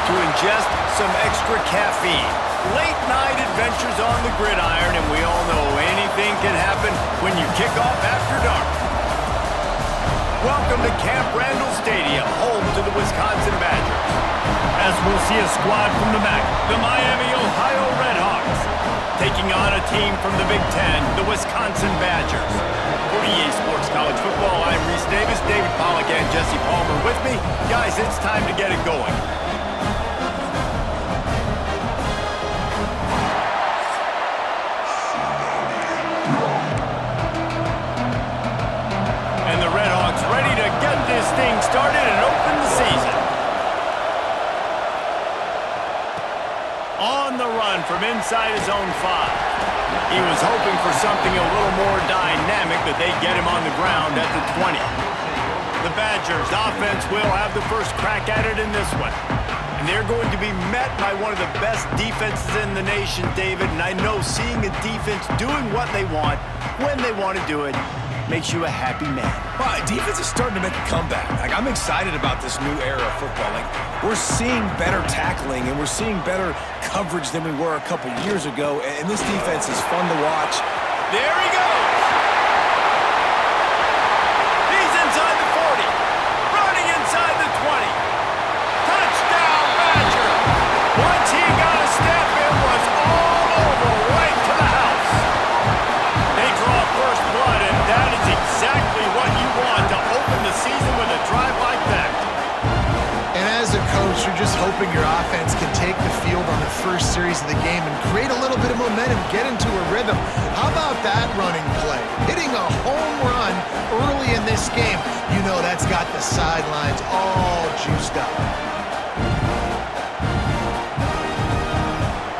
to ingest some extra caffeine. Late night adventures on the gridiron, and we all know anything can happen when you kick off after dark. Welcome to Camp Randall Stadium, home to the Wisconsin Badgers. As we'll see a squad from the MAC, the Miami, Ohio Redhawks, taking on a team from the Big Ten, the Wisconsin Badgers. For EA Sports College Football, I'm Reese Davis, David Pollack, and Jesse Palmer with me. Guys, it's time to get it going. And the Redhawks ready to get this thing started and open the season. On the run from inside his own 5. He was hoping for something a little more dynamic, but they get him on the ground at the 20. The Badgers offense will have the first crack at it in this one. And they're going to be met by one of the best defenses in the nation, David. And I know seeing a defense doing what they want, when they want to do it, makes you a happy man. Well, defense is starting to make a comeback. I'm excited about this new era of football. We're seeing better tackling, and we're seeing better coverage than we were a couple years ago, and this defense is fun to watch. There he goes! He's inside the 40, running inside the 20. Touchdown, Badger! Once he got a step, it was all over, right to the house. They draw first blood, and that is exactly what you want to open the season with a drive like that. And as a coach, you're just hoping your offense can take the field on the first series of the game and create a little bit of momentum, get into a rhythm. How about that running play? Hitting a home run early in this game. You know that's got the sidelines all juiced up.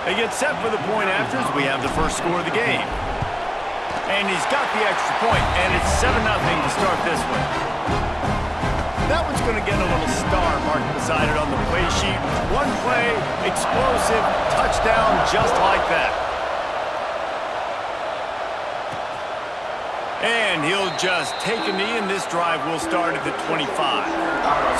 They get set for the point after as we have the first score of the game. And he's got the extra point, and it's 7-0 to start this one. That one's going to get a little star marked beside it on the play sheet. One play, explosive, touchdown, just like that. And he'll just take a knee, and this drive will start at the 25.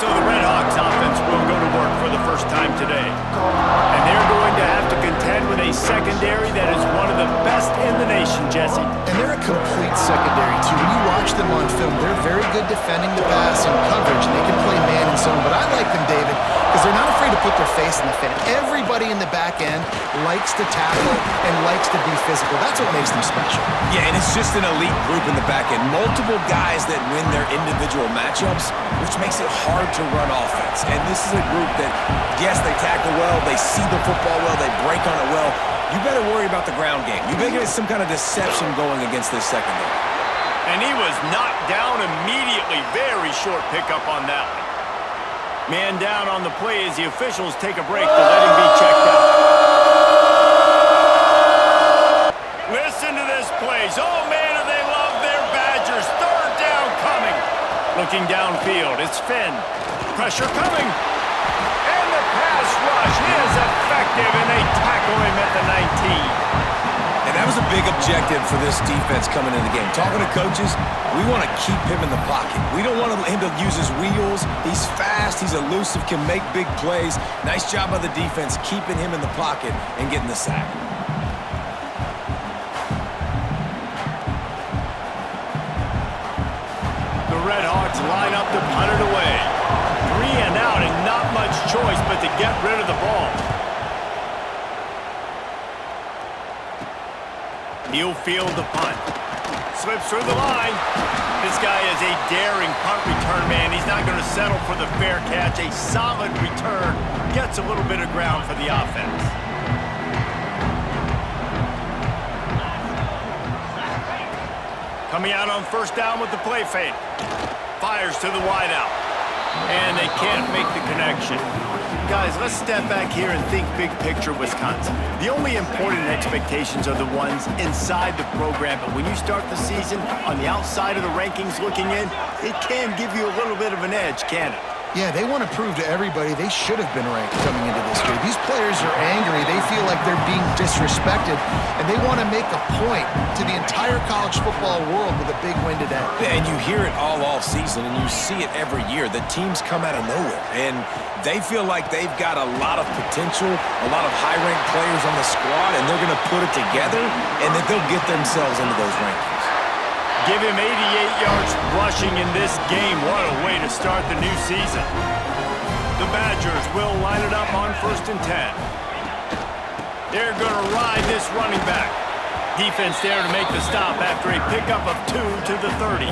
So the Redhawks offense will go to work for the first time today. And they're going to have to contend with a secondary that is one of the best in the nation, Jesse. And they're a complete secondary, too. When you watch them on film, they're very good defending the pass and coverage, and they can play man and zone. But I like them, David, because they're not afraid to put their face in the fan. Everybody in the back end likes to tackle and likes to be physical. That's what makes them special. Yeah, and it's just an elite group in the back end. Multiple guys that win their individual matchups, which makes it hard to run offense. And this is a group that, yes, they tackle well, they see the football well, they break on it well. You better worry about the ground game. You better get some kind of deception going against this secondary. And he was knocked down immediately. Very short pickup on that one. Man down on the play as the officials take a break to let him be checked out. Listen to this plays. Oh, man, do they love their Badgers. Third down coming. Looking downfield, it's Finn. Pressure coming. And the pass rush is effective, and they tackle him at the 19. And that was a big objective for this defense coming into the game. Talking to coaches, we want to keep him in the pocket. We don't want him to use his wheels. He's fast, he's elusive, can make big plays. Nice job by the defense keeping him in the pocket and getting the sack. The Redhawks line up to punt it away. 3 and out, and not much choice but to get rid of the ball. He'll field the punt. Slips through the line. This guy is a daring punt return man. He's not going to settle for the fair catch. A solid return. Gets a little bit of ground for the offense. Coming out on first down with the play fake. Fires to the wideout. And they can't make the connection. Guys, let's step back here and think big picture Wisconsin. The only important expectations are the ones inside the program, but when you start the season on the outside of the rankings looking in, it can give you a little bit of an edge, can it? Yeah, they want to prove to everybody they should have been ranked coming into this year. These players are angry. They feel like they're being disrespected, and they want to make a point to the entire college football world with a big win today. Yeah, and you hear it all off season, and you see it every year. The teams come out of nowhere, and they feel like they've got a lot of potential, a lot of high-ranked players on the squad, and they're going to put it together, and then they'll get themselves into those rankings. Give him 88 yards rushing in this game. What a way to start the new season. The Badgers will line it up on 1st and 10. They're going to ride this running back. Defense there to make the stop after a pickup of 2 to the 30.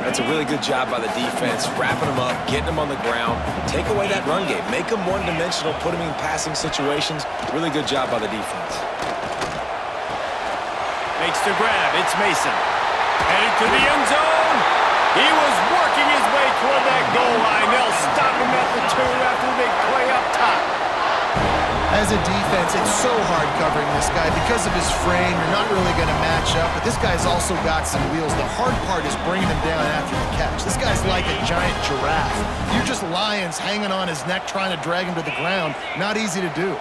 That's a really good job by the defense, wrapping them up, getting them on the ground, take away that run game, make them one-dimensional, put them in passing situations. Really good job by the defense. Makes the grab. It's Mason. Headed to the end zone. He was working his way toward that goal line. They'll stop him at the 2 after the big play up top. As a defense, it's so hard covering this guy. Because of his frame, you're not really going to match up, but this guy's also got some wheels. The hard part is bringing him down after the catch. This guy's like a giant giraffe. You're just lions hanging on his neck trying to drag him to the ground. Not easy to do.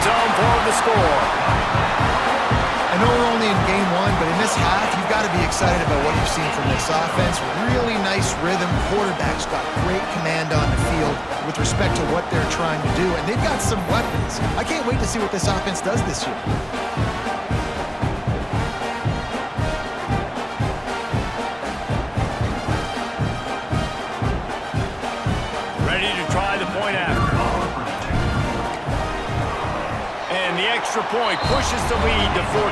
Zone for the score. I know we're only in game 1, but in this half, you've got to be excited about what you've seen from this offense. Really nice rhythm. Quarterback's got great command on the field with respect to what they're trying to do, and they've got some weapons. I can't wait to see what this offense does this year. Ready to try the point after. Extra point pushes the lead to 14.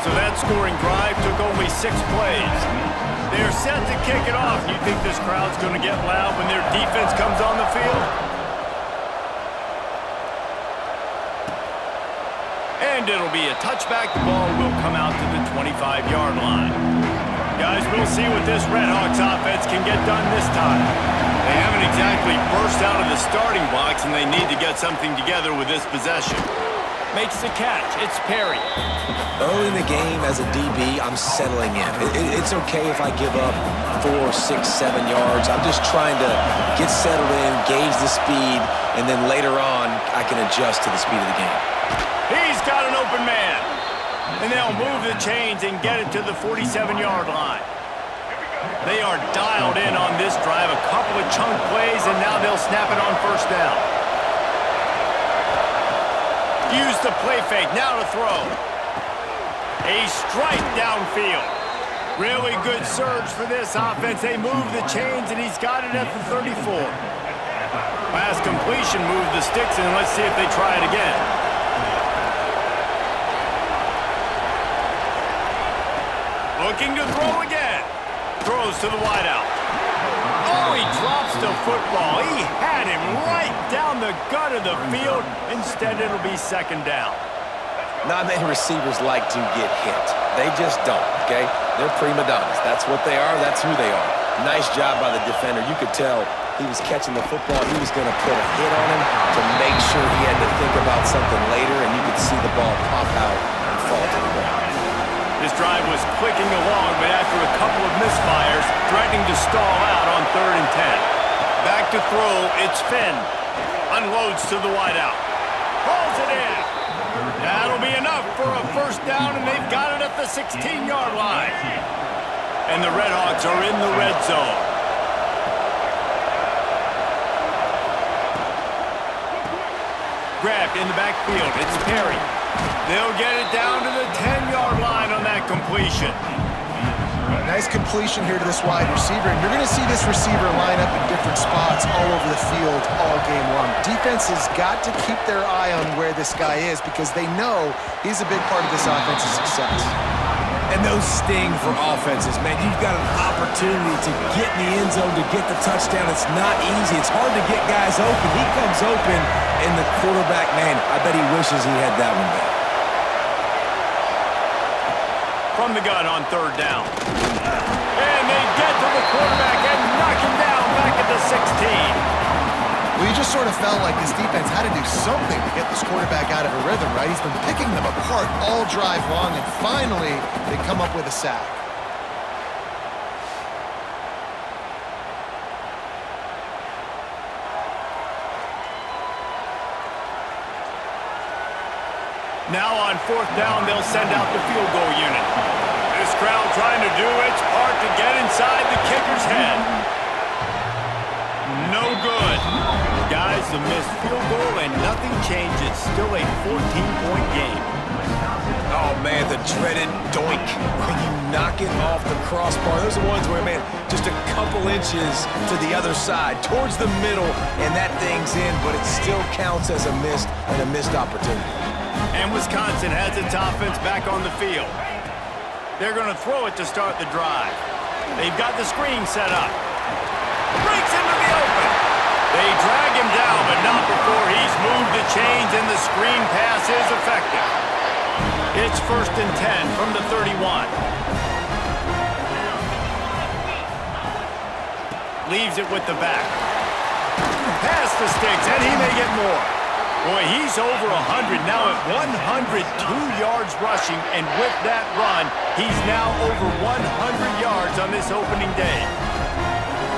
So that scoring drive took only 6 plays. They're set to kick it off. You think this crowd's going to get loud when their defense comes on the field? And it'll be a touchback. The ball will come out to the 25-yard line. Guys, we'll see what this Redhawks offense can get done this time. They haven't exactly burst out of the starting blocks, and they need to get something together with this possession. Makes the catch. It's Perry. Early in the game, as a DB, I'm settling in. It's okay if I give up 4, 6, 7 yards. I'm just trying to get settled in, gauge the speed, and then later on, I can adjust to the speed of the game. He's got an open man. And they'll move the chains and get it to the 47-yard line. They are dialed in on this drive. A couple of chunk plays, and now they'll snap it on 1st down. Use the play fake, now to throw. A strike downfield. Really good surge for this offense. They move the chains, and he's got it at the 34. Pass completion, move the sticks, and let's see if they try it again. Looking to throw again. Throws to the wideout. Oh, he drops the football. He had him right down the gut of the field. Instead, it'll be 2nd down. Not many receivers like to get hit. They just don't, okay? They're prima donnas. That's what they are. That's who they are. Nice job by the defender. You could tell he was catching the football. He was going to put a hit on him to make sure he had to think about something later, and you could see the ball pop out and fall to the ground. This drive was clicking along, but after a couple of misfires, threatening to stall out on 3rd and 10. Back to throw, it's Finn. Unloads to the wideout. Pulls it in. That'll be enough for a 1st down, and they've got it at the 16-yard line. And the Redhawks are in the red zone. Grabbed in the backfield, it's Perry. They'll get it down to the 10-yard line on that completion. Nice completion here to this wide receiver, and you're going to see this receiver line up in different spots all over the field all game long. Defense has got to keep their eye on where this guy is because they know he's a big part of this offense's success. And those sting for offenses, man. You've got an opportunity to get in the end zone, to get the touchdown. It's not easy. It's hard to get guys open. He comes open, and the quarterback, man, I bet he wishes he had that one back. From the gun on 3rd down. And they get to the quarterback and knock him down back at the 16. Well, you just just sort of felt like this defense had to do something to get this quarterback out of a rhythm, right? He's been picking them apart all drive long, and finally they come up with a sack. Now on 4th down, they'll send out the field goal unit. This crowd trying to do its part to get inside the kicker's head. No good. Guys, the missed field goal and nothing changes. Still a 14-point game. Oh, man, the dreaded doink when you knock it off the crossbar. Those are the ones where, man, just a couple inches to the other side, towards the middle, and that thing's in, but it still counts as a missed opportunity. And Wisconsin has its offense back on the field. They're going to throw it to start the drive. They've got the screen set up. Breaks into the open. They drag him down, but not before he's moved the chains, and the screen pass is effective. It's 1st and 10 from the 31. Leaves it with the back. Pass to Sticks, and he may get more. Boy, he's over 100 now at 102 yards rushing, and with that run, he's now over 100 yards on this opening day.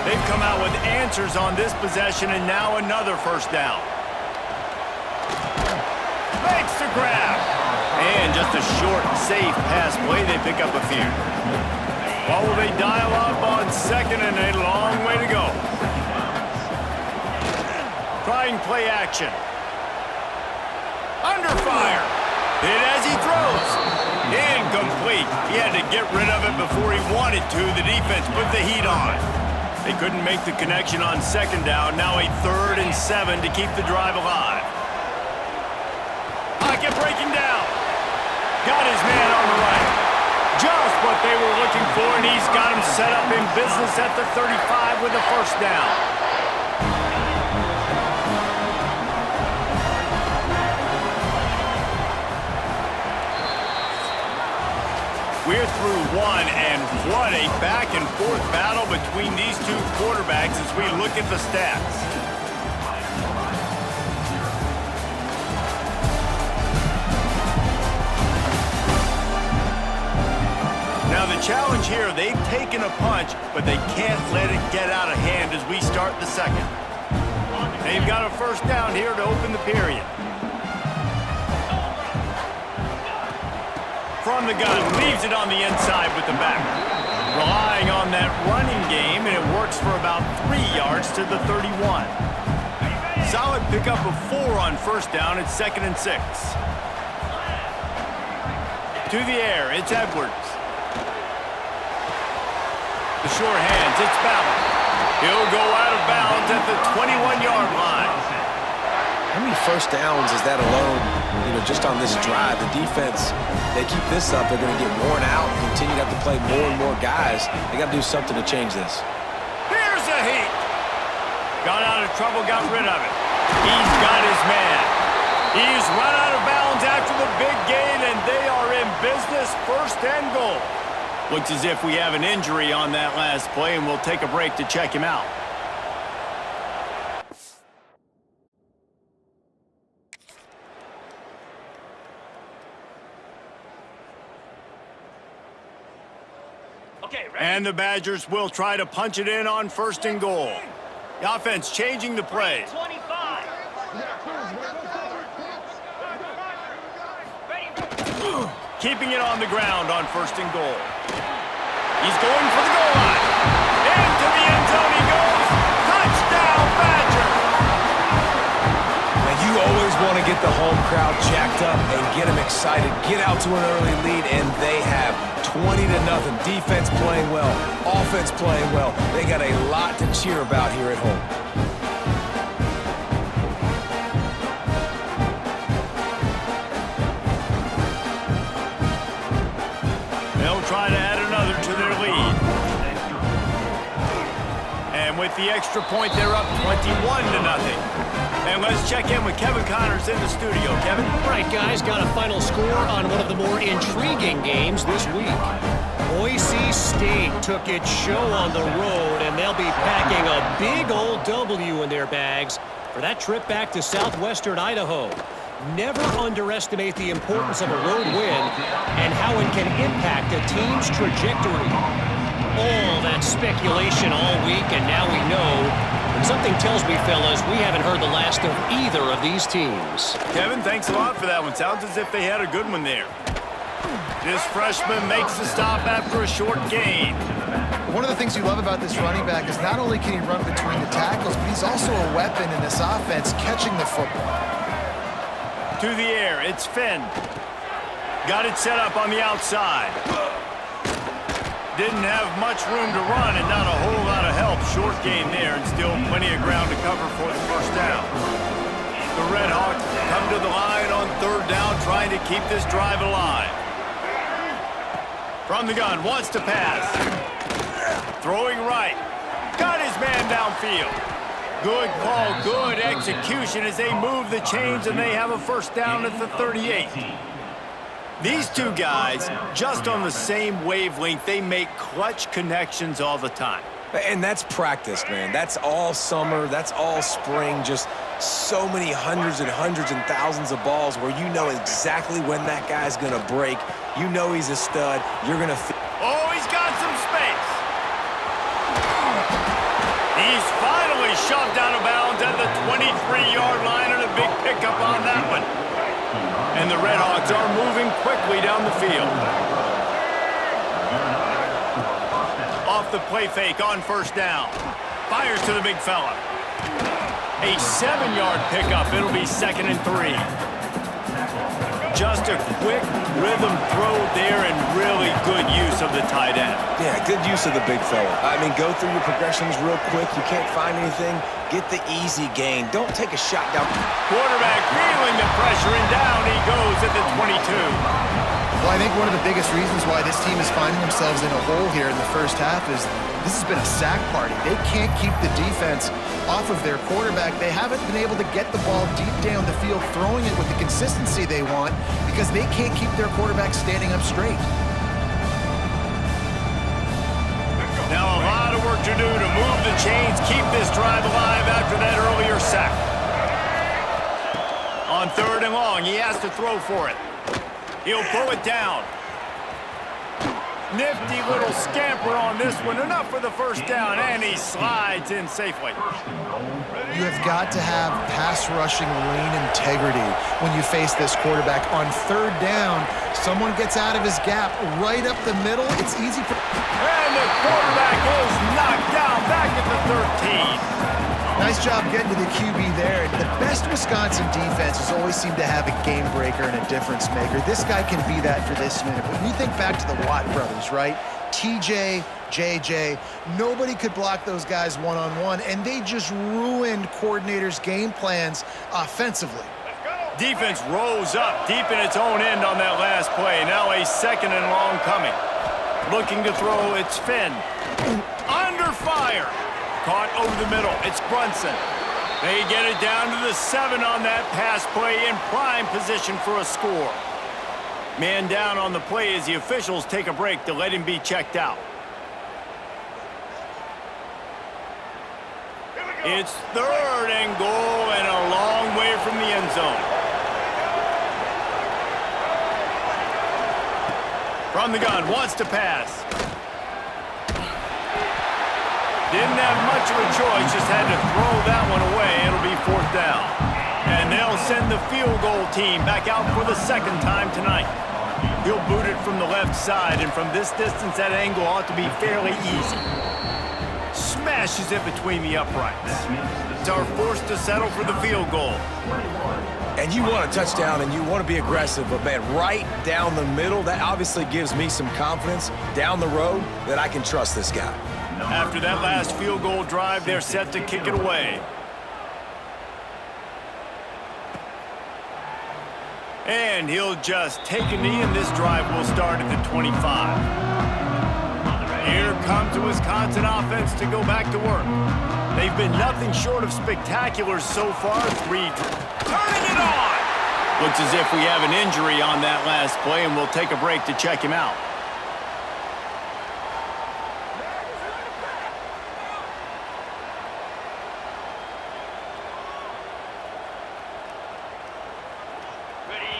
They've come out with answers on this possession, and now another 1st down. Makes the grab. And just a short, safe pass play. They pick up a few. What will they dial up on 2nd and a long way to go? Trying play action. Under fire. Hit as he throws. Incomplete. He had to get rid of it before he wanted to. The defense put the heat on. They couldn't make the connection on 2nd down. Now a 3rd and 7 to keep the drive alive. Pocket breaking down. Got his man on the right. Just what they were looking for, and he's got him set up in business at the 35 with a 1st down. We're through one, and what a back-and-forth battle between these two quarterbacks as we look at the stats. Now the challenge here, they've taken a punch, but they can't let it get out of hand as we start the 2nd. They've got a 1st down here to open the period. From the gun, leaves it on the inside with the back. Relying on that running game, and it works for about 3 yards to the 31. Solid pickup of 4 on 1st down. It's 2nd and 6. To the air, it's Edwards. The short hands, it's Ballard. He'll go out of bounds at the 21-yard line. How many 1st downs is that alone, just on this drive? The defense, they keep this up, they're going to get worn out, continue to have to play more and more guys. They got to do something to change this. Here's a heat. Got out of trouble, got rid of it. He's got his man. He's run out of bounds after the big gain, and they are in business, 1st and goal. Looks as if we have an injury on that last play, and we'll take a break to check him out. And the Badgers will try to punch it in on 1st and goal. The offense changing the play. Keeping it on the ground on 1st and goal. He's going for the goal line. Into the end zone he goes. Touchdown, Badgers! And you always want to get the home crowd jacked up and get them excited. Get out to an early lead, and they have 20-0. Defense playing well, offense playing well. They got a lot to cheer about here at home. They'll try to add another to their lead. And with the extra point, they're up 21-0. And let's check in with Kevin Connors in the studio. Kevin? All right, guys, got a final score on one of the more intriguing games this week. Boise State took its show on the road, and they'll be packing a big old W in their bags for that trip back to southwestern Idaho. Never underestimate the importance of a road win and how it can impact a team's trajectory. All that speculation all week, and now we know. And something tells me, fellas, we haven't heard the last of either of these teams. Kevin, thanks a lot for that one. Sounds as if they had a good one there. This freshman makes the stop after a short gain. One of the things you love about this running back is not only can he run between the tackles, but he's also a weapon in this offense catching the football. To the air, it's Finn. Got it set up on the outside. Didn't have much room to run and not a whole lot of help. Short gain there and still plenty of ground to cover for the first down. The Red Hawks come to the line on third down, trying to keep this drive alive. From the gun, wants to pass. Throwing right. Got his man downfield. Good call, good execution as they move the chains and they have a first down at the 38. These two guys, just on the same wavelength, they make clutch connections all the time. And that's practice, man. That's all summer. That's all spring. Just so many hundreds and thousands of balls where you know exactly when that guy's going to break. You know he's a stud. You're going to... Oh, he's got some space. He's finally shoved out of bounds at the 23-yard line and a big pickup on that one. And the Red Hawks are moving quickly down the field. Off the play fake on first down. Fires to the big fella. A 7-yard pickup. It'll be 2nd and 3. Just a quick rhythm throw there and really good use of the tight end. Yeah, good use of the big fella. I mean, go through your progressions real quick. You can't find anything. Get the easy gain. Don't take a shot down. Quarterback feeling the pressure, and down he goes at the 22. Well, I think one of the biggest reasons why this team is finding themselves in a hole here in the first half is this has been a sack party. They can't keep the defense off of their quarterback. They haven't been able to get the ball deep down the field, throwing it with the consistency they want because they can't keep their quarterback standing up straight. Now a lot of work to do to move the chains, keep this drive alive after that earlier sack. On 3rd and long, he has to throw for it. He'll pull it down. Nifty little scamper on this one. Enough for the first down, and he slides in safely. You have got to have pass rushing lane integrity when you face this quarterback. On 3rd down, someone gets out of his gap right up the middle. It's easy for... And the quarterback is knocked down back at the 13. Nice job getting to the QB there. The best Wisconsin defenses always seem to have a game breaker and a difference maker. This guy can be that for this unit. But when you think back to the Watt brothers, right? TJ, JJ, nobody could block those guys one-on-one, and they just ruined coordinators' game plans offensively. Defense rose up deep in its own end on that last play. Now a 2nd and long coming. Looking to throw, it's Finn. Under fire. Caught over the middle. It's Brunson. They get it down to the 7 on that pass play in prime position for a score. Man down on the play as the officials take a break to let him be checked out. It's 3rd and goal and a long way from the end zone. From the gun, wants to pass. Didn't have much of a choice, just had to throw that one away. It'll be 4th down. And they'll send the field goal team back out for the 2nd time tonight. He'll boot it from the left side, and from this distance, that angle ought to be fairly easy. Smashes it between the uprights. It's our forced to settle for the field goal. And you want a touchdown, and you want to be aggressive, but, man, right down the middle, that obviously gives me some confidence down the road that I can trust this guy. After that last field goal drive, they're set to kick it away. And he'll just take a knee, and this drive will start at the 25. Here comes the Wisconsin offense to go back to work. They've been nothing short of spectacular so far. 3 turning it on. Looks as if we have an injury on that last play, and we'll take a break to check him out.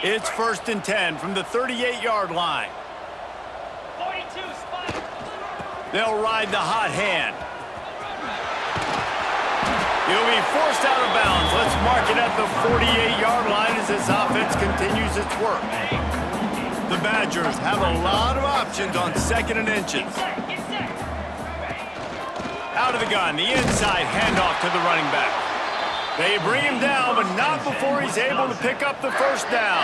It's 1st and 10 from the 38-yard line. 42 spot. They'll ride the hot hand. He'll be forced out of bounds. Let's mark it at the 48-yard line as this offense continues its work. The Badgers have a lot of options on 2nd and inches. Get set. Out of the gun, the inside handoff to the running back. They bring him down, but not before he's able to pick up the first down.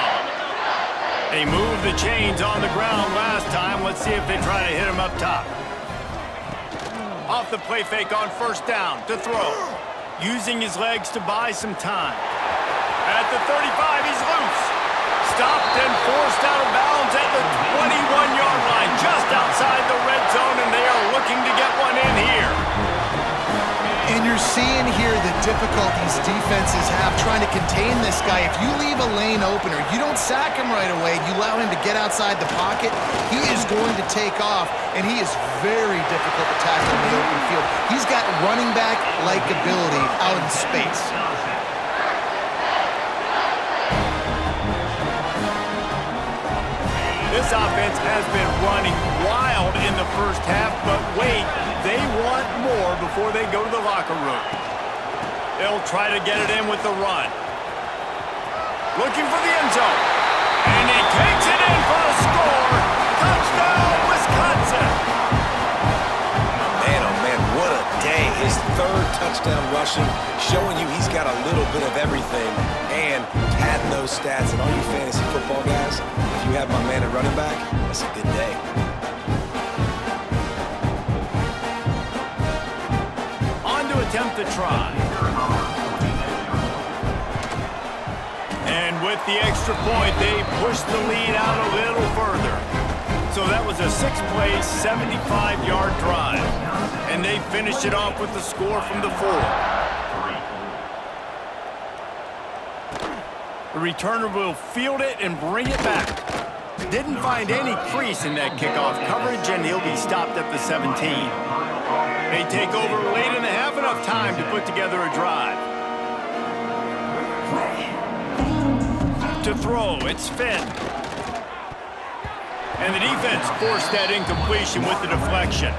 They moved the chains on the ground last time. Let's see if they try to hit him up top. Off the play fake on 1st down to throw. Using his legs to buy some time. At the 35, he's loose. Stopped and forced out of bounds at the 21-yard line, just outside the red zone, and they are looking to get one in here. And you're seeing here the difficulties defenses have trying to contain this guy. If you leave a lane open or you don't sack him right away, you allow him to get outside the pocket, he is going to take off, and he is very difficult to tackle in the open field. He's got running back-like ability out in space. This offense has been running wild in the first half, but wait, they want more before they go to the locker room. They'll try to get it in with the run. Looking for the end zone. And he takes it in for a score. Touchdown, Wisconsin. Man, oh man, what a day. His 3rd touchdown rushing, showing you he's got a little bit of everything. And padding those stats, and all you fantasy football guys, if you have my man at running back, that's a good day. On to attempt to try. And with the extra point, they push the lead out a little further. So that was a 6-play, 75-yard drive. And they finished it off with the score from the 4. The returner will field it and bring it back. Didn't find any crease in that kickoff coverage, and he'll be stopped at the 17. They take over late in the half, enough time to put together a drive. To throw, it's Finn. And the defense forced that incompletion with the deflection.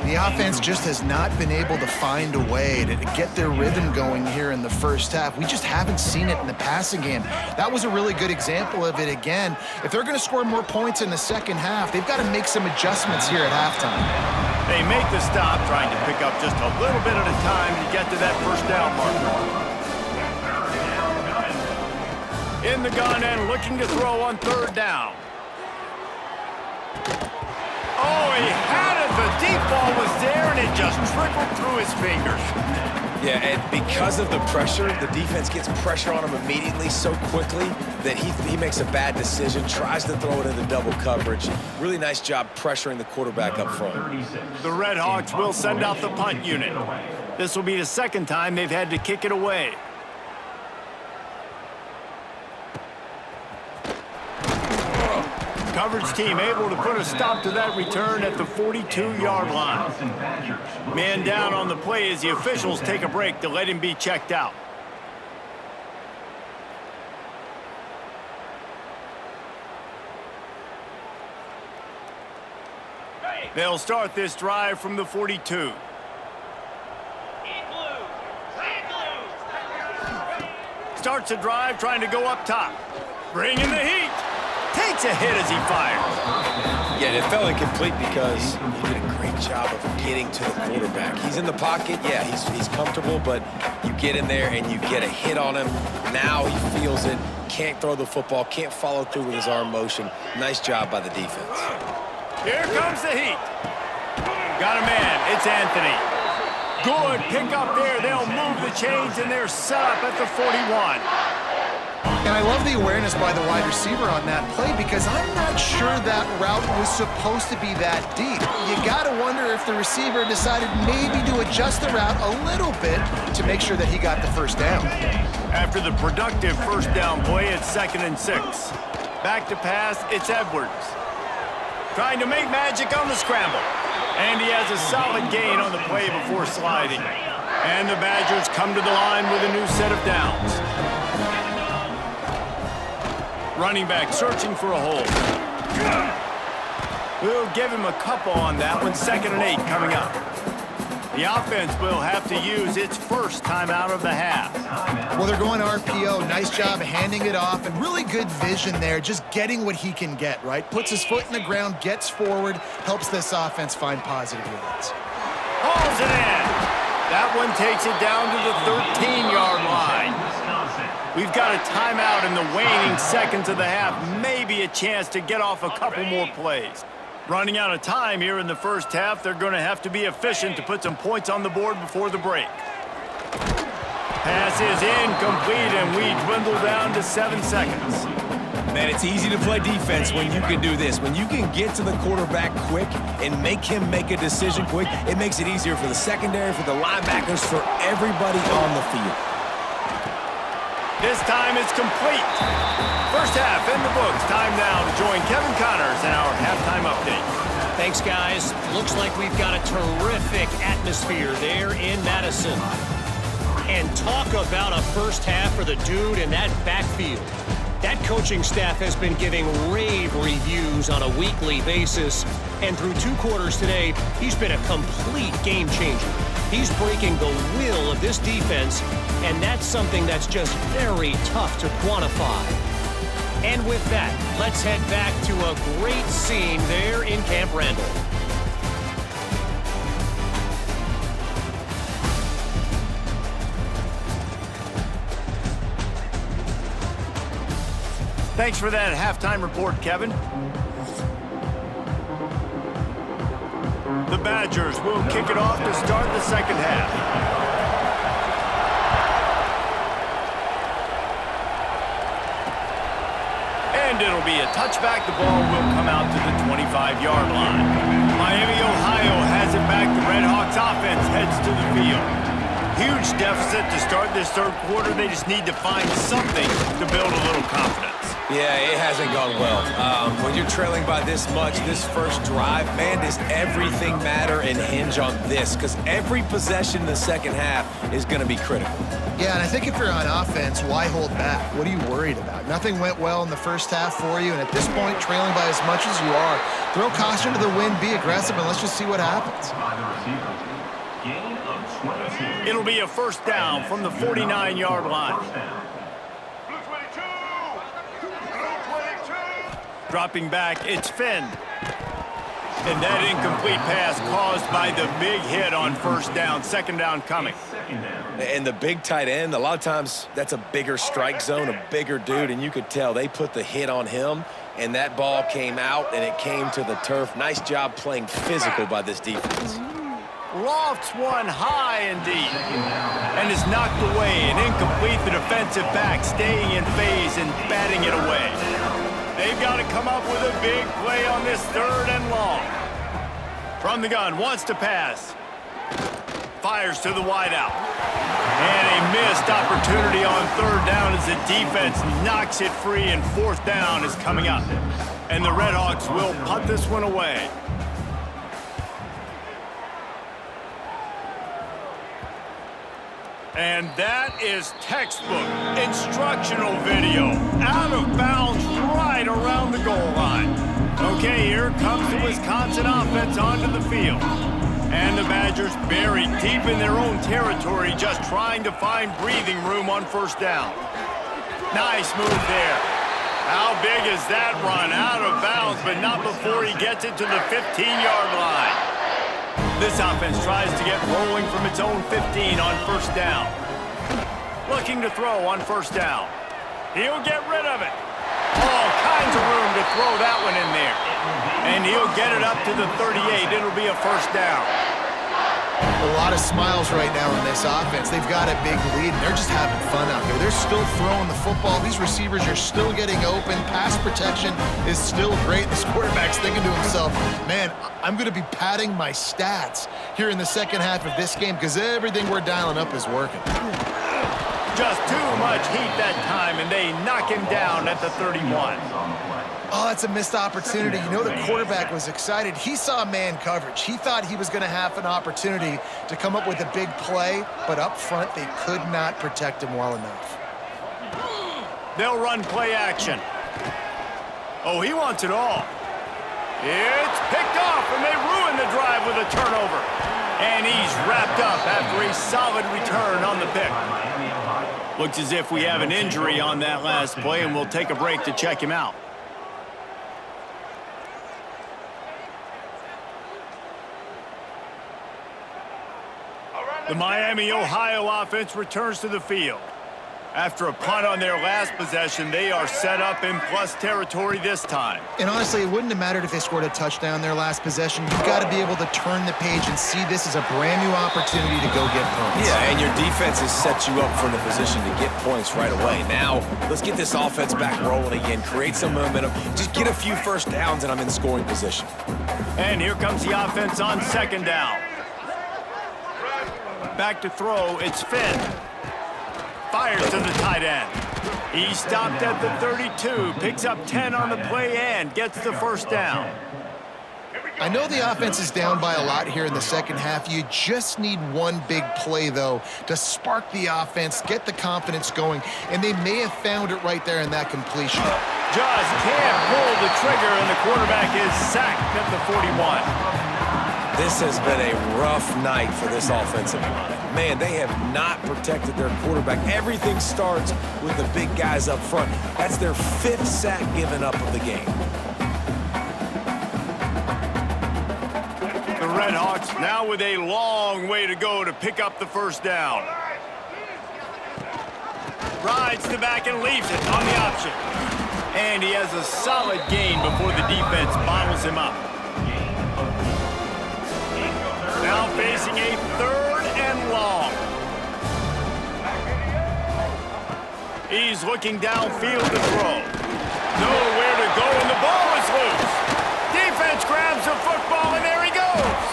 The offense just has not been able to find a way to get their rhythm going here in the first half. We just haven't seen it in the passing game. That was a really good example of it again. If they're going to score more points in the second half, they've got to make some adjustments here at halftime. They make the stop, trying to pick up just a little bit at a time to get to that first down marker. In the gun and looking to throw on 3rd down. Oh, he had it. The deep ball was there, and it just trickled through his fingers. Yeah, and because of the pressure, the defense gets pressure on him immediately so quickly that he makes a bad decision, tries to throw it into double coverage. Really nice job pressuring the quarterback up front. The Red Hawks will send out the punt unit. This will be the 2nd time they've had to kick it away. Coverage team able to put a stop to that return at the 42-yard line. Man down on the play as the officials take a break to let him be checked out. They'll start this drive from the 42. Starts a drive trying to go up top. Bringing the heat. Takes a hit as he fires. Yeah, it felt incomplete because he did a great job of getting to the quarterback. He's in the pocket. Yeah, he's comfortable, but you get in there and you get a hit on him. Now he feels it. Can't throw the football. Can't follow through with his arm motion. Nice job by the defense. Here comes the heat. Got a man. It's Anthony. Good pick up there. They'll move the chains, and they're set up at the 41. And I love the awareness by the wide receiver on that play because I'm not sure that route was supposed to be that deep. You got to wonder if the receiver decided maybe to adjust the route a little bit to make sure that he got the first down. After the productive first down play, it's 2nd and 6. Back to pass, it's Edwards. Trying to make magic on the scramble. And he has a solid gain on the play before sliding. And the Badgers come to the line with a new set of downs. Running back searching for a hole. We'll give him a couple on that one. 2nd and 8 coming up. The offense will have to use its first timeout of the half. Well, they're going RPO. Nice job handing it off, and really good vision there, just getting what he can get, right? Puts his foot in the ground, gets forward, helps this offense find positive yards. Hauls it in. That one takes it down to the 13-yard line. We've got a timeout in the waning seconds of the half. Maybe a chance to get off a couple more plays. Running out of time here in the first half, they're going to have to be efficient to put some points on the board before the break. Pass is incomplete, and we dwindle down to 7 seconds. Man, it's easy to play defense when you can do this. When you can get to the quarterback quick and make him make a decision quick, it makes it easier for the secondary, for the linebackers, for everybody on the field. This time it's complete. First half in the books. Time now to join Kevin Connors in our halftime update. Thanks, guys. Looks like we've got a terrific atmosphere there in Madison. And talk about a first half for the dude in that backfield. That coaching staff has been giving rave reviews on a weekly basis. And through 2 quarters today, he's been a complete game changer. He's breaking the will of this defense, and that's something that's just very tough to quantify. And with that, let's head back to a great scene there in Camp Randall. Thanks for that halftime report, Kevin. The Badgers will kick it off to start the second half. And it'll be a touchback. The ball will come out to the 25-yard line. Miami, Ohio has it back. The Redhawks offense heads to the field. Huge deficit to start this third quarter. They just need to find something to build a little confidence. Yeah, it hasn't gone well. When you're trailing by this much, this first drive, man, does everything matter and hinge on this? Because every possession in the second half is going to be critical. Yeah, and I think if you're on offense, why hold back? What are you worried about? Nothing went well in the first half for you, and at this point, trailing by as much as you are, throw caution to the wind, be aggressive, and let's just see what happens. It'll be a first down from the 49-yard line. Dropping back, it's Finn. And that incomplete pass caused by the big hit on first down. 2nd down coming. And the big tight end, a lot of times that's a bigger strike zone, a bigger dude, and you could tell they put the hit on him, and that ball came out, and it came to the turf. Nice job playing physical by this defense. Lofts one high and deep. And is knocked away and incomplete. The defensive back staying in phase and batting it away. They've got to come up with a big play on this 3rd and long. From the gun, wants to pass. Fires to the wideout. And a missed opportunity on 3rd down as the defense knocks it free, and 4th down is coming up. And the Redhawks will punt this one away. And that is textbook instructional video. Out of bounds right around the goal line. Okay, here comes the Wisconsin offense onto the field. And the Badgers buried deep in their own territory, just trying to find breathing room on first down. Nice move there. How big is that run? Out of bounds, but not before he gets it to the 15-yard line. This offense tries to get rolling from its own 15 on first down. Looking to throw on first down. He'll get rid of it. All kinds of room to throw that one in there. And he'll get it up to the 38. It'll be a first down. A lot of smiles right now in this offense. They've got a big lead, and they're just having fun out there. They're still throwing the football. These receivers are still getting open. Pass protection is still great. This quarterback's thinking to himself, man, I'm going to be padding my stats here in the second half of this game because everything we're dialing up is working. Just too much heat that time, and they knock him down at the 31. Oh, that's a missed opportunity. You know, the quarterback was excited. He saw man coverage. He thought he was going to have an opportunity to come up with a big play, but up front, they could not protect him well enough. They'll run play action. Oh, he wants it all. It's picked off, and they ruin the drive with a turnover. And he's wrapped up after a solid return on the pick. Looks as if we have an injury on that last play, and we'll take a break to check him out. The Miami, Ohio offense returns to the field. After a punt on their last possession, they are set up in plus territory this time. And honestly, it wouldn't have mattered if they scored a touchdown their last possession. You've got to be able to turn the page and see this as a brand new opportunity to go get points. Yeah, and your defense has set you up for the position to get points right away. Now, let's get this offense back rolling again, create some momentum, just get a few first downs, and I'm in scoring position. And here comes the offense on second down. Back to throw, it's Finn. Fires to the tight end. He stopped at the 32, picks up 10 on the play and gets the first down. I know the offense is down by a lot here in the second half. You just need one big play, though, to spark the offense, get the confidence going, and they may have found it right there in that completion. Just can't pull the trigger, and the quarterback is sacked at the 41. This has been a rough night for this offensive line. Man, they have not protected their quarterback. Everything starts with the big guys up front. That's their 5th sack given up of the game. The Redhawks now with a long way to go to pick up the first down. Rides the back and leaves it on the option. And he has a solid gain before the defense bottles him up. Now facing a 3rd and long. He's looking downfield to throw. Nowhere to go, and the ball is loose. Defense grabs the football, and there he goes.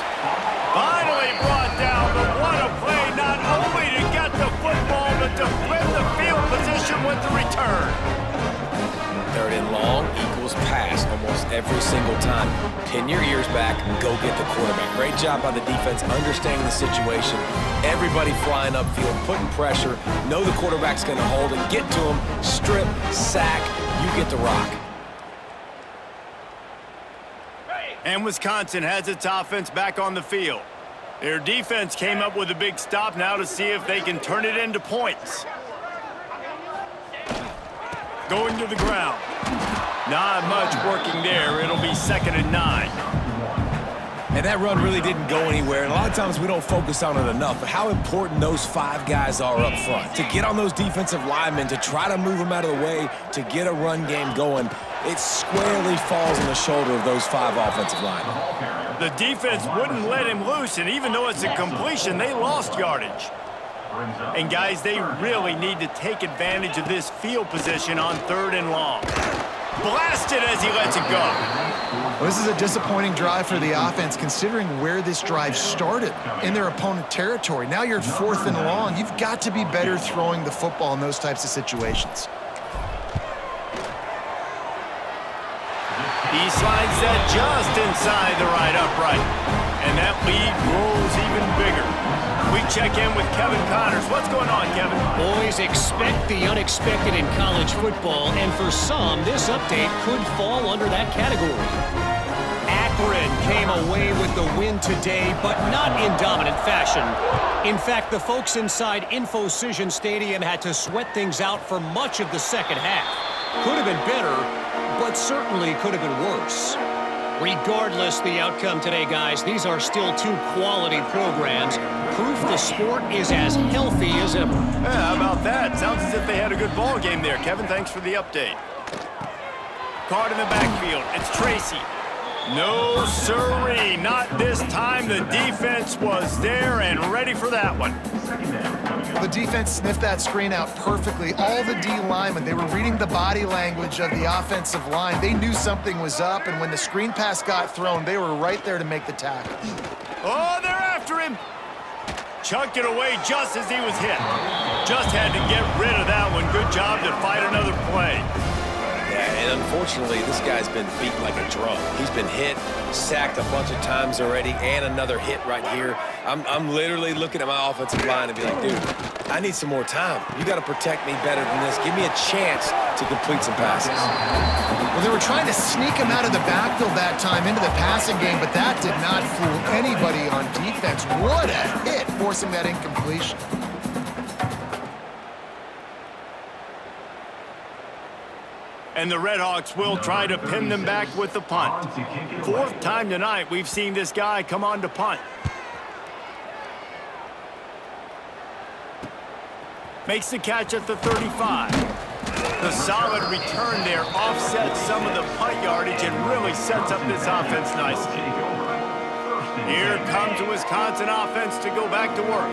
Finally brought down, but what a play, not only to get the football, but to flip the field position with the return. 3rd and long equals pass almost every single time. Pin your ears back, go get the quarterback. Great job by the defense understanding the situation. Everybody flying upfield, putting pressure. Know the quarterback's going to hold and get to him. Strip, sack, you get the rock. And Wisconsin has its offense back on the field. Their defense came up with a big stop now to see if they can turn it into points. Going to the ground. Not much working there. It'll be 2nd and 9. And that run really didn't go anywhere. And a lot of times we don't focus on it enough. But how important those 5 guys are up front. To get on those defensive linemen, to try to move them out of the way, to get a run game going, it squarely falls on the shoulder of those 5 offensive linemen. The defense wouldn't let him loose, and even though it's a completion, they lost yardage. And guys, they really need to take advantage of this field position on 3rd and long. Blasted as he lets it go. Well, this is a disappointing drive for the offense, considering where this drive started, in their opponent territory. Now you're at 4th and long. You've got to be better throwing the football in those types of situations. He slides that just inside the right upright. And that lead grows even bigger. We check in with Kevin Connors. What's going on, Kevin? Boys, expect the unexpected in college football, and for some, this update could fall under that category. Akron came away with the win today, but not in dominant fashion. In fact, the folks inside InfoCision Stadium had to sweat things out for much of the second half. Could have been better, but certainly could have been worse. Regardless the outcome today, guys, these are still 2 quality programs. Proof the sport is as healthy as ever. Yeah, how about that? Sounds as if they had a good ball game there. Kevin, thanks for the update. Card in the backfield. It's Tracy. No, sirree. Not this time. The defense was there and ready for that one. The defense sniffed that screen out perfectly. All the D linemen, they were reading the body language of the offensive line. They knew something was up, and when the screen pass got thrown, they were right there to make the tackle. Oh, they're after him. Chucked it away just as he was hit. Just had to get rid of that one. Good job to fight another play. Yeah, and unfortunately, this guy's been beat like a drum. He's been hit, sacked a bunch of times already, and another hit right here. I'm literally looking at my offensive line and be like, dude, I need some more time. You got to protect me better than this. Give me a chance to complete some passes. Well, they were trying to sneak him out of the backfield that time into the passing game, but that did not fool anybody on defense. What a hit, forcing that incompletion. And the Redhawks will try to pin them back with the punt. Fourth time tonight we've seen this guy come on to punt. Makes the catch at the 35. The solid return there offsets some of the punt yardage and really sets up this offense nicely. Here comes the Wisconsin offense to go back to work.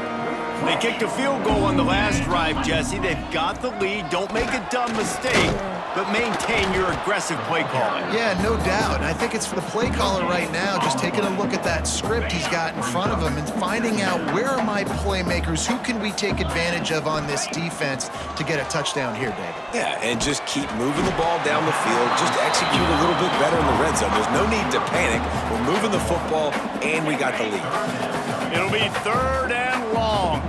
They kicked a field goal on the last drive, Jesse. They've got the lead. Don't make a dumb mistake, but maintain your aggressive play calling. Yeah, no doubt. And I think it's for the play caller right now, just taking a look at that script he's got in front of him and finding out where are my playmakers, who can we take advantage of on this defense to get a touchdown here, David. Yeah, and just keep moving the ball down the field. Just execute a little bit better in the red zone. There's no need to panic. We're moving the football, and we got the lead. It'll be 3rd and long.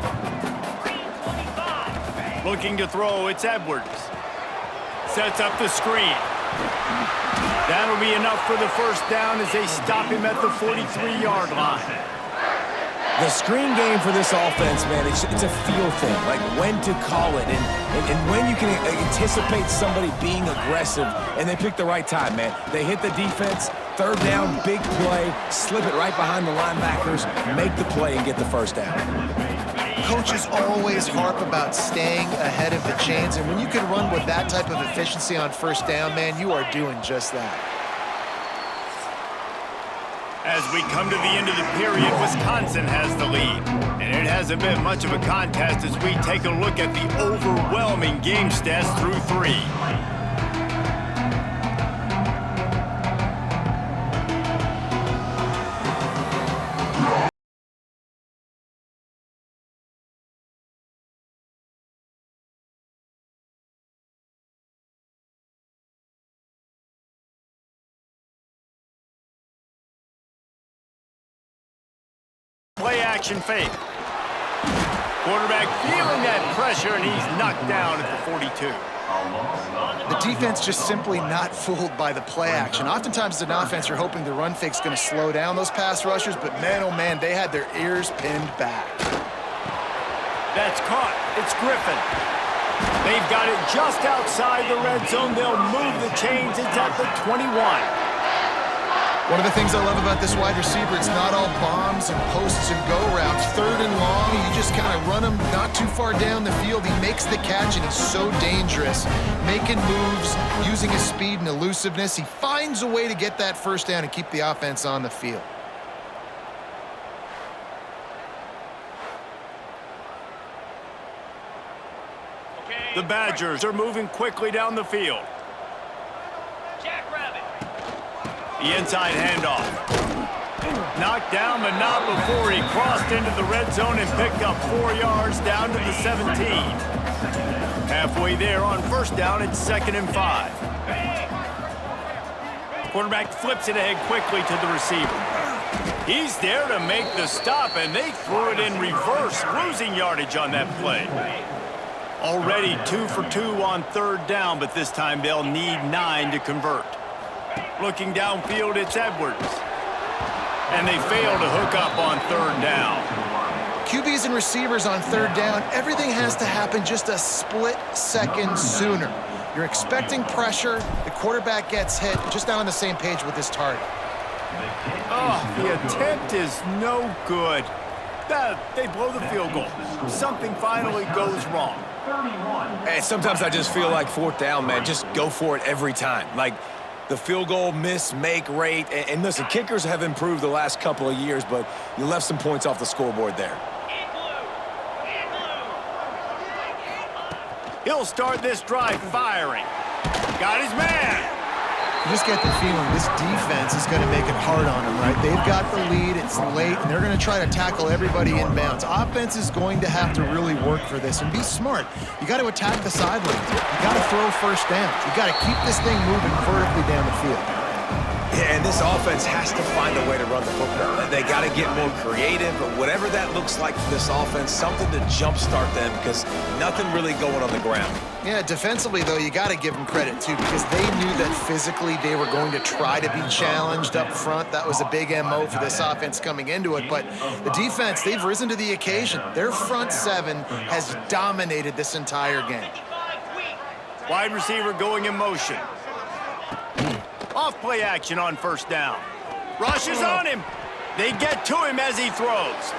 Looking to throw, it's Edwards. Sets up the screen. That'll be enough for the first down as they stop him at the 43-yard line. The screen game for this offense, man, it's a feel thing, like when to call it and when you can anticipate somebody being aggressive, and they pick the right time, man. They hit the defense, 3rd down, big play, slip it right behind the linebackers, make the play and get the first down. Coaches always harp about staying ahead of the chains, and when you can run with that type of efficiency on first down, man, you are doing just that. As we come to the end of the period, Wisconsin has the lead. And it hasn't been much of a contest as we take a look at the overwhelming game stats through 3. Play action fake. Quarterback feeling that pressure, and he's knocked down at the 42. The defense just simply not fooled by the play action. Oftentimes as an offense, you're hoping the run fake's going to slow down those pass rushers, but man, oh man, they had their ears pinned back. That's caught. It's Griffin. They've got it just outside the red zone. They'll move the chains. It's at the 21. One of the things I love about this wide receiver, it's not all bombs and posts and go routes. 3rd and long, you just kind of run him not too far down the field. He makes the catch, and he's so dangerous. Making moves, using his speed and elusiveness. He finds a way to get that first down and keep the offense on the field. The Badgers are moving quickly down the field. The inside handoff. Knocked down, but not before he crossed into the red zone and picked up 4 yards down to the 17. Halfway there on first down, it's 2nd and 5. Quarterback flips it ahead quickly to the receiver. He's there to make the stop, and they threw it in reverse, losing yardage on that play. Already 2 for 2 on 3rd down, but this time they'll need 9 to convert. Looking downfield, it's Edwards. And they fail to hook up on 3rd down. QBs and receivers on 3rd down, everything has to happen just a split second sooner. You're expecting pressure, the quarterback gets hit, just not on the same page with his target. Oh, the attempt is no good. They blow the field goal. Something finally goes wrong. And sometimes I just feel like 4th down, man, just go for it every time. Like, the field goal miss-make rate. And listen, kickers have improved the last couple of years, but you left some points off the scoreboard there. He'll start this drive firing. Got his man. You just get the feeling this defense is going to make it hard on them, right? They've got the lead, it's late, and they're going to try to tackle everybody inbounds. Offense is going to have to really work for this and be smart. You got to attack the sidelines. You got to throw first down. You got to keep this thing moving vertically down the field. Yeah, and this offense has to find a way to run the football. They got to get more creative, but whatever that looks like for this offense, something to jumpstart them because nothing really going on the ground. Yeah, defensively, though, you got to give them credit, too, because they knew that physically they were going to try to be challenged up front. That was a big MO for this offense coming into it. But the defense, they've risen to the occasion. Their front seven has dominated this entire game. Wide receiver going in motion. Off play action on first down. Rushes on him. They get to him as he throws.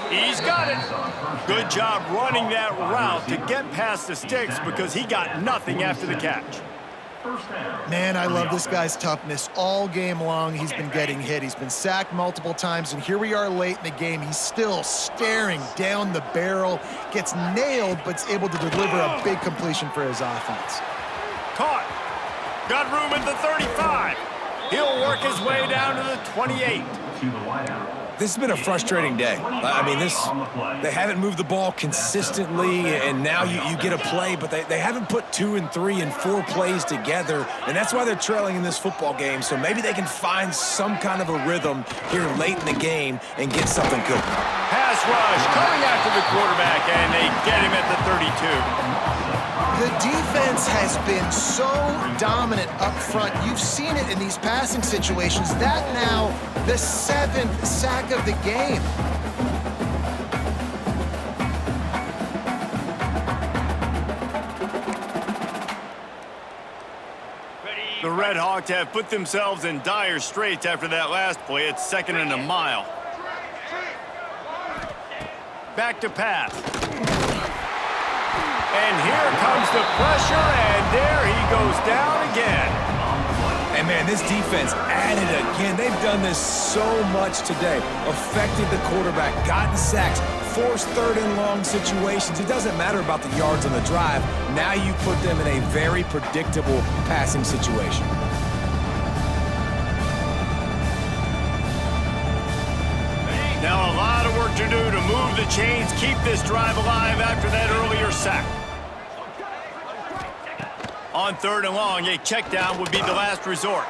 He's got it. Good job running that route to get past the sticks because he got nothing after the catch. Man, I love this guy's toughness. All game long, he's been getting hit. He's been sacked multiple times, and here we are late in the game. He's still staring down the barrel, gets nailed, but is able to deliver a big completion for his offense. Caught. Got room at the 35. He'll work his way down to the 28. This has been a frustrating day. I mean, they haven't moved the ball consistently, and now you get a play, but they haven't put 2 and 3 and 4 plays together, and that's why they're trailing in this football game. So maybe they can find some kind of a rhythm here late in the game and get something good. Pass rush coming after the quarterback, and they get him at the 32. The defense has been so dominant up front. You've seen it in these passing situations. That now the 7th sack of the game. The Red Hawks have put themselves in dire straits after that last play. It's 2nd and a mile. Back to pass. And here comes the pressure, and there he goes down again. And, man, this defense added again. They've done this so much today. Affected the quarterback, gotten sacks, forced 3rd and long situations. It doesn't matter about the yards on the drive. Now you put them in a very predictable passing situation. Now a lot of work to do to move the chains, keep this drive alive after that earlier sack. On 3rd and long, a check down would be the last resort.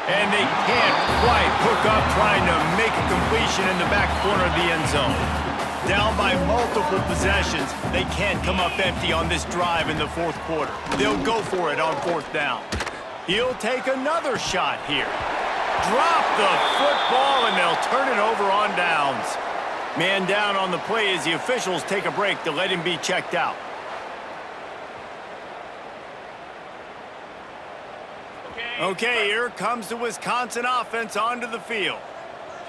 And they can't quite hook up trying to make a completion in the back corner of the end zone. Down by multiple possessions, they can't come up empty on this drive in the 4th quarter. They'll go for it on 4th down. He'll take another shot here. Drop the football, and they'll turn it over on downs. Man down on the play as the officials take a break to let him be checked out. Okay, here comes the Wisconsin offense onto the field.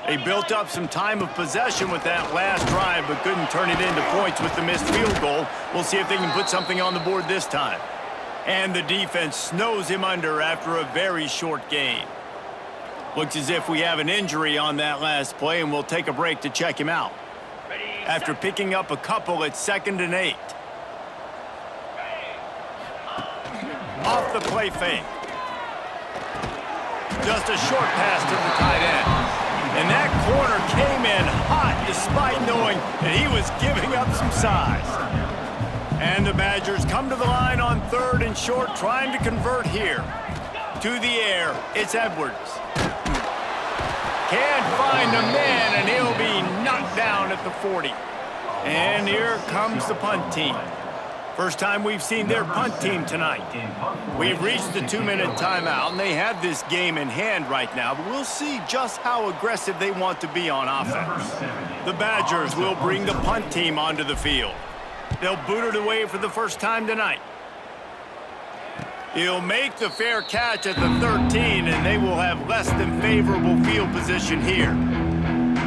They built up some time of possession with that last drive, but couldn't turn it into points with the missed field goal. We'll see if they can put something on the board this time. And the defense snows him under after a very short game. Looks as if we have an injury on that last play, and we'll take a break to check him out. After picking up a couple, it's 2nd and 8. Off the play fake. Just a short pass to the tight end. And that corner came in hot despite knowing that he was giving up some size. And the Badgers come to the line on 3rd and short, trying to convert here. To the air, it's Edwards. Can't find a man, and he'll be knocked down at the 40. And here comes the punt team. First time we've seen their punt team tonight. We've reached the 2-minute timeout, and they have this game in hand right now, but we'll see just how aggressive they want to be on offense. The Badgers will bring the punt team onto the field. They'll boot it away for the first time tonight. He'll make the fair catch at the 13, and they will have less than favorable field position here.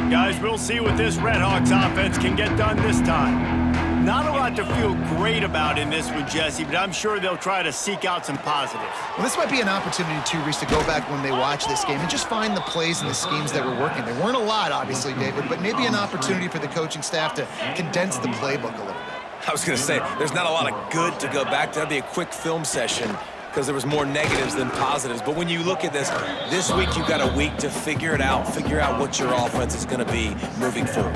Guys, we'll see what this Red Hawks offense can get done this time. Not a lot to feel great about in this one, Jesse, but I'm sure they'll try to seek out some positives. Well, this might be an opportunity, too, Reese, to go back when they watch this game and just find the plays and the schemes that were working. There weren't a lot, obviously, David, but maybe an opportunity for the coaching staff to condense the playbook a little bit. I was going to say, there's not a lot of good to go back to. That'd be a quick film session because there was more negatives than positives. But when you look at this week you've got a week to figure it out, figure out what your offense is going to be moving forward.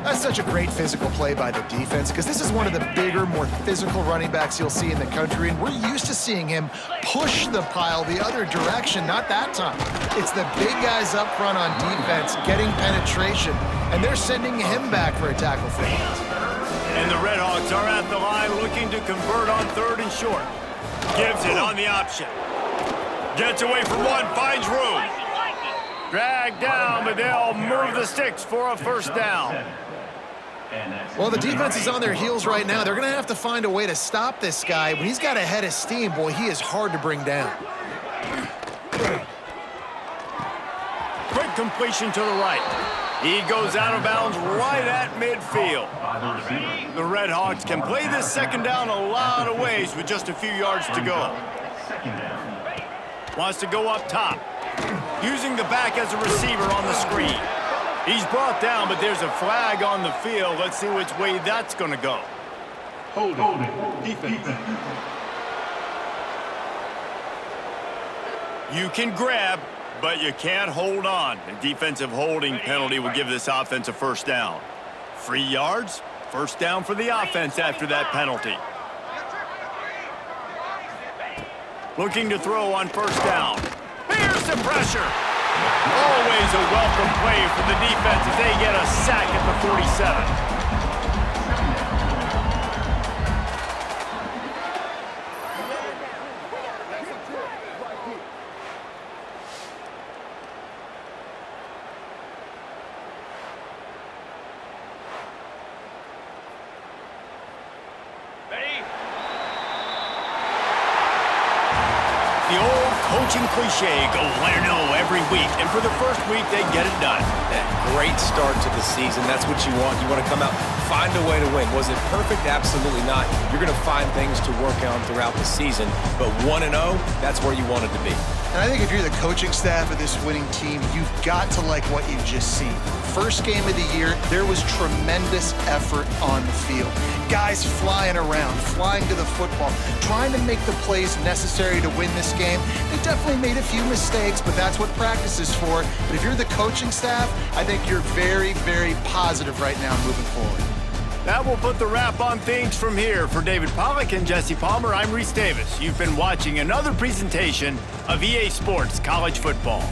That's such a great physical play by the defense because this is one of the bigger, more physical running backs you'll see in the country, and we're used to seeing him push the pile the other direction, not that time. It's the big guys up front on defense getting penetration, and they're sending him back for a tackle for loss. And the Redhawks are at the line looking to convert on 3rd and short. Gives it on the option. Gets away from one, finds room. Dragged down, but they'll move the sticks for a 1st down. Well, the defense is on their heels right now. They're going to have to find a way to stop this guy. When he's got a head of steam, boy, he is hard to bring down. Quick completion to the right. He goes out of bounds right at midfield. The Redhawks can play this 2nd down a lot of ways with just a few yards to go. Wants to go up top. Using the back as a receiver on the screen. He's brought down, but there's a flag on the field. Let's see which way that's going to go. Hold it. Defense. You can grab, but you can't hold on. A defensive holding penalty will give this offense a 1st down. 3 yards, 1st down for the offense after that penalty. Looking to throw on 1st down. Here's the pressure. Always a welcome play for the defense as they get a sack at the 47. The old coaching cliche, go win or no every week. And for the 1st week, they get it done. That great start to the season. That's what you want. You want to come out, find a way to win. Was it perfect? Absolutely not. You're going to find things to work on throughout the season. But 1-0, that's where you want it to be. And I think if you're the coaching staff of this winning team, you've got to like what you've just seen. First game of the year, there was tremendous effort on the field. Guys flying around, flying to the football, trying to make the plays necessary to win this game. They definitely made a few mistakes, but that's what practice is for. But if you're the coaching staff, I think you're very, very positive right now moving forward. That will put the wrap on things from here. For David Pollack and Jesse Palmer, I'm Reese Davis. You've been watching another presentation of EA Sports College Football.